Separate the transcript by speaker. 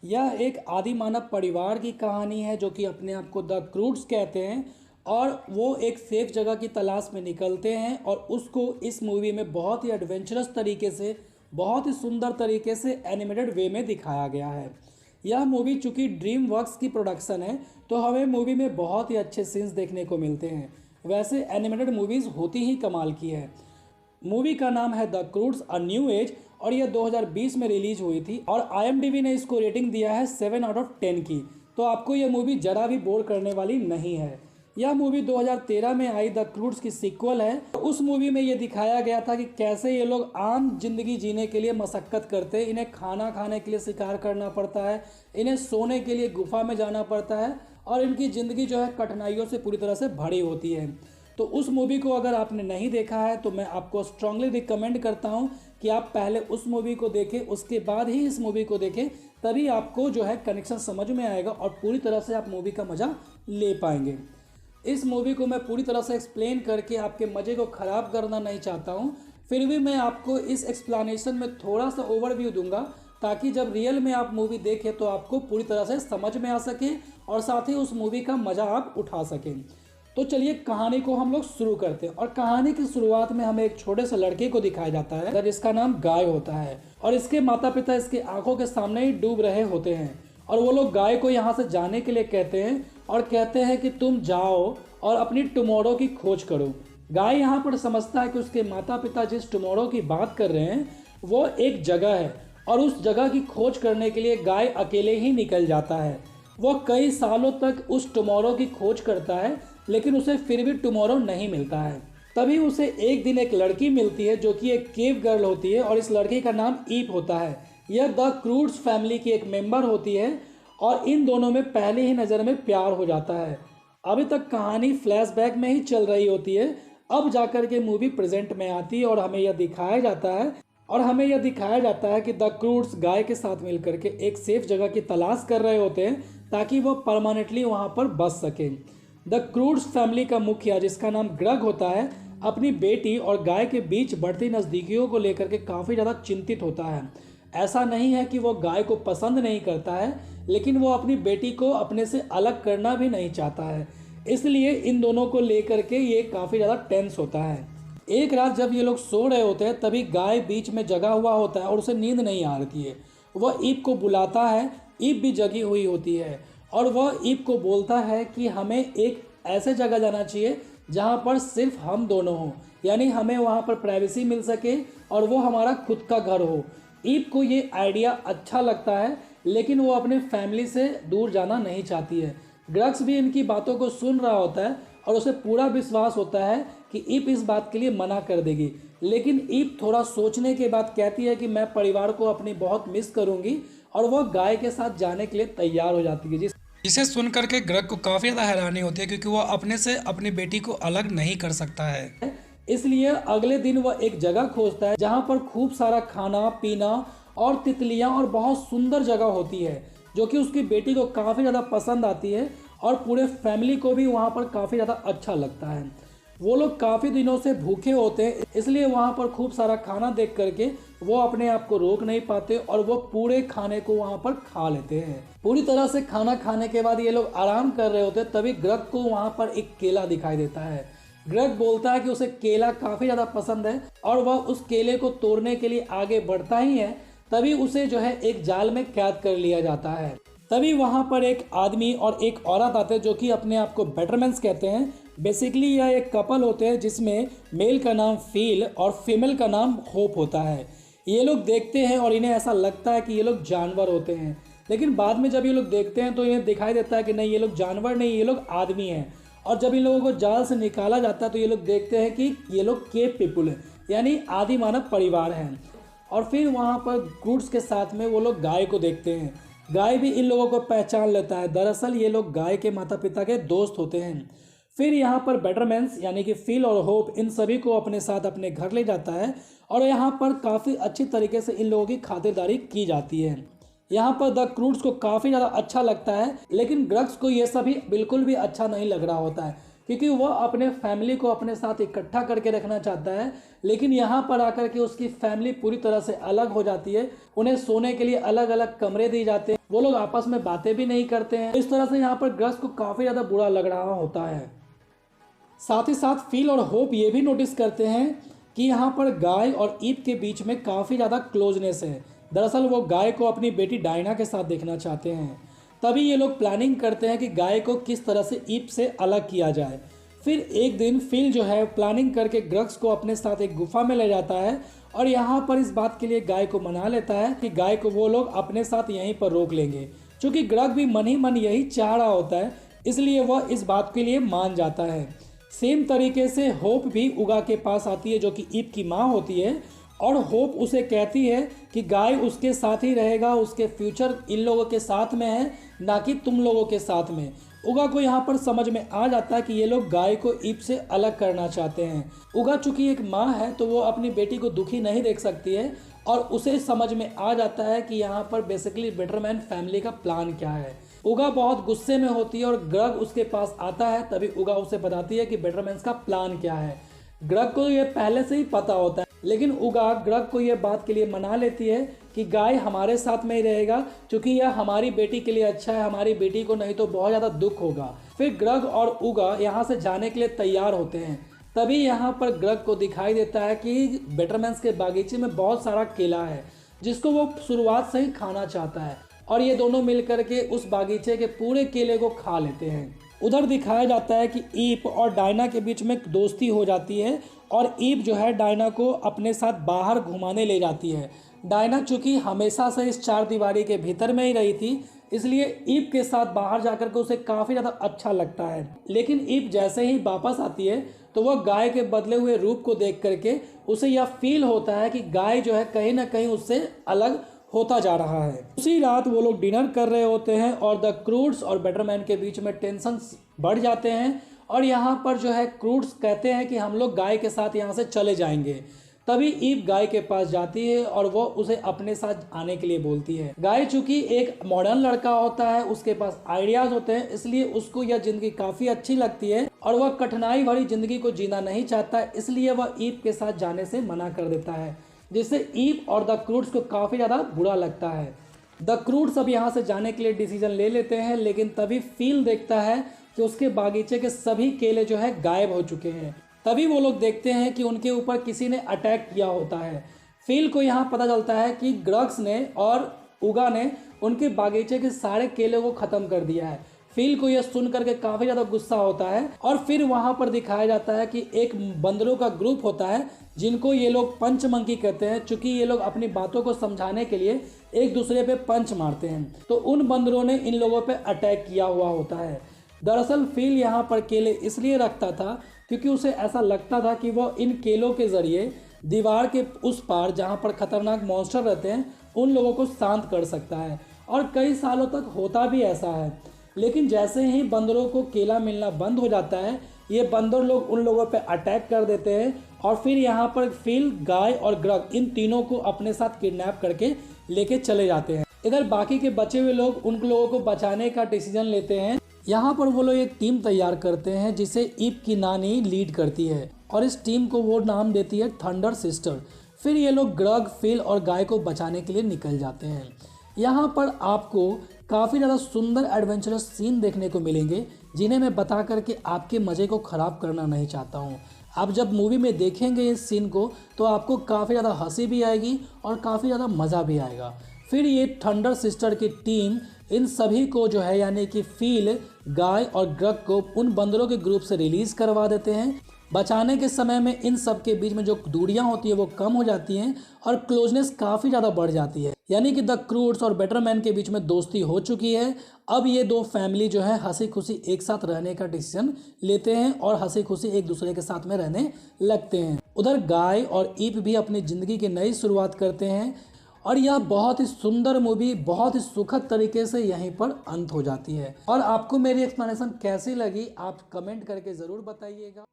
Speaker 1: यह एक आदि मानव परिवार की कहानी है जो कि अपने आप को द क्रूड्स कहते हैं और वो एक सेफ जगह की तलाश में निकलते हैं और उसको इस मूवी में बहुत ही एडवेंचरस तरीके से, बहुत ही सुंदर तरीके से एनिमेटेड वे में दिखाया गया है। यह मूवी चूँकि ड्रीम वर्क्स की प्रोडक्शन है तो हमें मूवी में बहुत ही अच्छे सीन्स देखने को मिलते हैं। वैसे एनिमेटेड मूवीज़ होती ही कमाल की है। मूवी का नाम है द क्रूड्स अ न्यू एज और यह 2020 में रिलीज हुई थी और IMDb ने इसको रेटिंग दिया है 7/10 की। तो आपको यह मूवी जरा भी बोर करने वाली नहीं है। यह मूवी 2013 में आई द क्रूड्स की सीक्वल है। उस मूवी में ये दिखाया गया था कि कैसे ये लोग आम जिंदगी जीने के लिए मशक्क़त करते हैं। इन्हें खाना खाने के लिए शिकार करना पड़ता है, इन्हें सोने के लिए गुफा में जाना पड़ता है और इनकी ज़िंदगी जो है कठिनाइयों से पूरी तरह से भरी होती है। तो उस मूवी को अगर आपने नहीं देखा है तो मैं आपको स्ट्रांगली रिकमेंड करता हूं कि आप पहले उस मूवी को देखें, उसके बाद ही इस मूवी को देखें, तभी आपको जो है कनेक्शन समझ में आएगा और पूरी तरह से आप मूवी का मज़ा ले पाएंगे। इस मूवी को मैं पूरी तरह से एक्सप्लेन करके आपके मज़े को ख़राब करना नहीं चाहता हूं, फिर भी मैं आपको इस एक्सप्लेनेशन में थोड़ा सा ओवरव्यू दूंगा ताकि जब रियल में आप मूवी देखें तो आपको पूरी तरह से समझ में आ सके और साथ ही उस मूवी का मज़ा आप उठा सकें। तो चलिए कहानी को हम लोग शुरू करते हैं। और कहानी की शुरुआत में हमें एक छोटे से लड़के को दिखाया जाता है जिसका नाम गाय होता है और इसके माता पिता इसके आंखों के सामने ही डूब रहे होते हैं और वो लोग गाय को यहाँ से जाने के लिए कहते हैं और कहते हैं कि तुम जाओ और अपनी टुमारो की खोज करो। गाय यहाँ पर समझता है कि उसके माता पिता जिस टुमारो की बात कर रहे हैं वो एक जगह है और उस जगह की खोज करने के लिए गाय अकेले ही निकल जाता है। वो कई सालों तक उस टुमारो की खोज करता है लेकिन उसे फिर भी टुमारो नहीं मिलता है। तभी उसे एक दिन एक लड़की मिलती है जो कि एक केव गर्ल होती है और इस लड़की का नाम ईप होता है। यह द क्रूड्स फैमिली की एक मेंबर होती है और इन दोनों में पहले ही नज़र में प्यार हो जाता है। अभी तक कहानी फ्लैशबैक में ही चल रही होती है, अब जाकर के मूवी प्रेजेंट में आती है और हमें यह दिखाया जाता है कि द क्रूड्स गाय के साथ मिलकर के एक सेफ जगह की तलाश कर रहे होते हैं ताकि वो परमानेंटली वहाँ पर बस सकें। द क्रूड्स फैमिली का मुखिया जिसका नाम ग्रग होता है अपनी बेटी और गाय के बीच बढ़ती नज़दीकियों को लेकर के काफ़ी ज़्यादा चिंतित होता है। ऐसा नहीं है कि वो गाय को पसंद नहीं करता है, लेकिन वो अपनी बेटी को अपने से अलग करना भी नहीं चाहता है। इसलिए इन दोनों को लेकर के ये काफ़ी ज़्यादा टेंस होता है। एक रात जब ये लोग सो रहे होते हैं तभी गाय बीच में जगा हुआ होता है और उसे नींद नहीं आ रही है। वह ईप को बुलाता है, ईप भी जगी हुई होती है और वह ईप को बोलता है कि हमें एक ऐसे जगह जाना चाहिए जहाँ पर सिर्फ हम दोनों हों, यानी हमें वहाँ पर प्राइवेसी मिल सके और वो हमारा खुद का घर हो। ईप को ये आइडिया अच्छा लगता है लेकिन वो अपने फैमिली से दूर जाना नहीं चाहती है। ग्रग्स भी इनकी बातों को सुन रहा होता है और उसे पूरा विश्वास होता है कि ईप इस बात के लिए मना कर देगी, लेकिन ईप थोड़ा सोचने के बाद कहती है कि मैं परिवार को अपनी बहुत मिस करूँगी और वह गाय के साथ जाने के लिए तैयार हो जाती है। जिसे सुन करके ग्रग को काफ़ी ज़्यादा हैरानी होती है क्योंकि वह अपने से अपनी बेटी को अलग नहीं कर सकता है। इसलिए अगले दिन वह एक जगह खोजता है जहाँ पर खूब सारा खाना पीना और तितलियाँ और बहुत सुंदर जगह होती है जो कि उसकी बेटी को काफ़ी ज़्यादा पसंद आती है और पूरे फैमिली को भी वहाँ पर काफ़ी ज़्यादा अच्छा लगता है। वो लोग काफ़ी दिनों से भूखे होते हैं इसलिए वहाँ पर खूब सारा खाना देख करके वो अपने आप को रोक नहीं पाते और वो पूरे खाने को वहाँ पर खा लेते हैं। पूरी तरह से खाना खाने के बाद ये लोग आराम कर रहे होते हैं तभी ग्रग को वहाँ पर एक केला दिखाई देता है। ग्रग बोलता है कि उसे केला काफ़ी ज़्यादा पसंद है और वह उस केले को तोड़ने के लिए आगे बढ़ता ही है, तभी उसे जो है एक जाल में कैद कर लिया जाता है। तभी वहाँ पर एक आदमी और एक औरत आते हैं जो कि अपने आप को बेटरमेंट्स कहते हैं। बेसिकली यह एक कपल होते हैं जिसमें मेल का नाम फील और फीमेल का नाम होप होता है। ये लोग देखते हैं और इन्हें ऐसा लगता है कि ये लोग जानवर होते हैं, लेकिन बाद में जब ये लोग देखते हैं तो इन्हें दिखाई देता है कि नहीं, ये लोग जानवर नहीं, ये लोग आदमी हैं। और जब इन लोगों को जाल से निकाला जाता है तो ये लोग देखते हैं कि ये लोग केव पीपुल हैं, यानी आदि मानव परिवार हैं। और फिर वहाँ पर क्रूड्स के साथ में वो लोग गाय को देखते हैं। गाय भी इन लोगों को पहचान लेता है। दरअसल ये लोग गाय के माता पिता के दोस्त होते हैं। फिर यहाँ पर बेटरमेंट्स यानी कि फील और होप इन सभी को अपने साथ अपने घर ले जाता है और यहाँ पर काफ़ी अच्छी तरीके से इन लोगों की खातिरदारी की जाती है। यहाँ पर द क्रूड्स को काफ़ी ज़्यादा अच्छा लगता है, लेकिन ग्रग्स को ये सभी बिल्कुल भी अच्छा नहीं लग रहा होता है क्योंकि वह अपने फैमिली को अपने साथ इकट्ठा करके रखना चाहता है, लेकिन यहाँ पर आकर के उसकी फैमिली पूरी तरह से अलग हो जाती है। उन्हें सोने के लिए अलग अलग कमरे दिए जाते हैं, वो लोग आपस में बातें भी नहीं करते हैं। इस तरह से यहाँ पर ग्रग्स को काफ़ी ज़्यादा बुरा लग रहा होता है। साथ ही साथ फिल और होप ये भी नोटिस करते हैं कि यहाँ पर गाय और ईव के बीच में काफ़ी ज़्यादा क्लोजनेस है। दरअसल वो गाय को अपनी बेटी डायना के साथ देखना चाहते हैं। तभी ये लोग प्लानिंग करते हैं कि गाय को किस तरह से ईव से अलग किया जाए। फिर एक दिन फिल जो है प्लानिंग करके ग्रग्स को अपने साथ एक गुफा में ले जाता है और यहाँ पर इस बात के लिए गाय को मना लेता है कि गाय को वो लोग अपने साथ यहीं पर रोक लेंगे। चूँकि ग्रग भी मन ही मन यही चाह रहा होता है, इसलिए वह इस बात के लिए मान जाता है। सेम तरीके से होप भी उगा के पास आती है, जो कि ईव की माँ होती है, और होप उसे कहती है कि गाय उसके साथ ही रहेगा, उसके फ्यूचर इन लोगों के साथ में है, ना कि तुम लोगों के साथ में। उगा को यहाँ पर समझ में आ जाता है कि ये लोग गाय को ईव से अलग करना चाहते हैं। उगा चूँकि एक माँ है तो वो अपनी बेटी को दुखी नहीं देख सकती है और उसे समझ में आ जाता है कि यहाँ पर बेसिकली बेटरमैन फैमिली का प्लान क्या है। उगा बहुत गुस्से में होती है और ग्रग उसके पास आता है। तभी उगा उसे बताती है कि बेटरमैन का प्लान क्या है। ग्रग को ये पहले से ही पता होता है, लेकिन उगा ग्रग को ये बात के लिए मना लेती है कि गाय हमारे साथ में ही रहेगा, क्योंकि यह हमारी बेटी के लिए अच्छा है, हमारी बेटी को नहीं तो बहुत ज़्यादा दुख होगा। फिर ग्रग और उगा यहाँ से जाने के लिए तैयार होते हैं। तभी यहाँ पर ग्रग को दिखाई देता है कि बेटरमैन्स के बागीचे में बहुत सारा केला है, जिसको वो शुरुआत से ही खाना चाहता है, और ये दोनों मिलकर के उस बागीचे के पूरे केले को खा लेते हैं। उधर दिखाया जाता है कि ईव और डायना के बीच में दोस्ती हो जाती है और ईव जो है डायना को अपने साथ बाहर घुमाने ले जाती है। डायना चूँकि हमेशा से इस चार दीवारी के भीतर में ही रही थी, इसलिए ईव के साथ बाहर जाकर के उसे काफ़ी ज़्यादा अच्छा लगता है। लेकिन ईव जैसे ही वापस आती है तो वह गाय के बदले हुए रूप को देख करके उसे यह फील होता है कि गाय जो है कहीं ना कहीं उससे अलग होता जा रहा है। उसी रात वो लोग डिनर कर रहे होते हैं और द क्रूड्स और बेटरमैन के बीच में टेंशन बढ़ जाते हैं और यहाँ पर जो है क्रूड्स कहते हैं कि हम लोग गाय के साथ यहाँ से चले जाएंगे। तभी ईव गाय के पास जाती है और वो उसे अपने साथ आने के लिए बोलती है। गाय चूंकि एक मॉडर्न लड़का होता है, उसके पास आइडियाज होते हैं, इसलिए उसको यह जिंदगी काफी अच्छी लगती है और वह कठिनाई भरी जिंदगी को जीना नहीं चाहता, इसलिए वह ईव के साथ जाने से मना कर देता है, जिससे ईव और द क्रूड्स को काफी ज्यादा बुरा लगता है। द क्रूड्स अब यहाँ से जाने के लिए डिसीजन ले लेते हैं, लेकिन तभी फील देखता है कि उसके बागीचे के सभी केले जो है गायब हो चुके हैं। तभी वो लोग देखते हैं कि उनके ऊपर किसी ने अटैक किया होता है। फील को यहाँ पता चलता है कि ग्रग्स ने और उगा ने उनके बागीचे के सारे केले को ख़त्म कर दिया है। फील को यह सुन करके काफ़ी ज़्यादा गुस्सा होता है और फिर वहाँ पर दिखाया जाता है कि एक बंदरों का ग्रुप होता है जिनको ये लोग पंच मंकी कहते हैं, चूँकि ये लोग अपनी बातों को समझाने के लिए एक दूसरे पे पंच मारते हैं। तो उन बंदरों ने इन लोगों पे अटैक किया हुआ होता है। दरअसल फील यहाँ पर केले इसलिए रखता था क्योंकि उसे ऐसा लगता था कि वो इन केलों के ज़रिए दीवार के उस पार जहाँ पर खतरनाक मॉन्स्टर रहते हैं उन लोगों को शांत कर सकता है, और कई सालों तक होता भी ऐसा है। लेकिन जैसे ही बंदरों को केला मिलना बंद हो जाता है, ये बंदर लोग उन लोगों पे अटैक कर देते हैं और फिर यहाँ पर फील, गाय और ग्रग इन तीनों को अपने साथ किडनैप करके लेके चले जाते हैं। इधर बाकी के बचे हुए लोग उन लोगों को बचाने का डिसीजन लेते हैं। यहाँ पर वो लोग एक टीम तैयार करते हैं जिसे ईव की नानी लीड करती है और इस टीम को वो नाम देती है थंडर सिस्टर। फिर ये लोग ग्रग, फील और गाय को बचाने के लिए निकल जाते हैं। यहाँ पर आपको काफ़ी ज़्यादा सुंदर एडवेंचरस सीन देखने को मिलेंगे, जिन्हें मैं बता करके आपके मज़े को ख़राब करना नहीं चाहता हूँ। आप जब मूवी में देखेंगे इस सीन को तो आपको काफ़ी ज़्यादा हंसी भी आएगी और काफ़ी ज़्यादा मज़ा भी आएगा। फिर ये थंडर सिस्टर की टीम इन सभी को जो है यानी कि फील, गाय और ग्रग को उन बंदरों के ग्रुप से रिलीज़ करवा देते हैं। बचाने के समय में इन सब के बीच में जो दूरियां होती है वो कम हो जाती हैं और क्लोजनेस काफ़ी ज़्यादा बढ़ जाती है, यानी कि द क्रूड्स और बेटरमैन के बीच में दोस्ती हो चुकी है। अब ये दो फैमिली जो है हंसी खुशी एक साथ रहने का डिसीजन लेते हैं और हंसी खुशी एक दूसरे के साथ में रहने लगते हैं। उधर गाय और ईव भी अपनी ज़िंदगी की नई शुरुआत करते हैं और यह बहुत ही सुंदर मूवी बहुत ही सुखद तरीके से यहीं पर अंत हो जाती है। और आपको मेरी एक्सप्लेनेशन कैसी लगी आप कमेंट करके ज़रूर बताइएगा।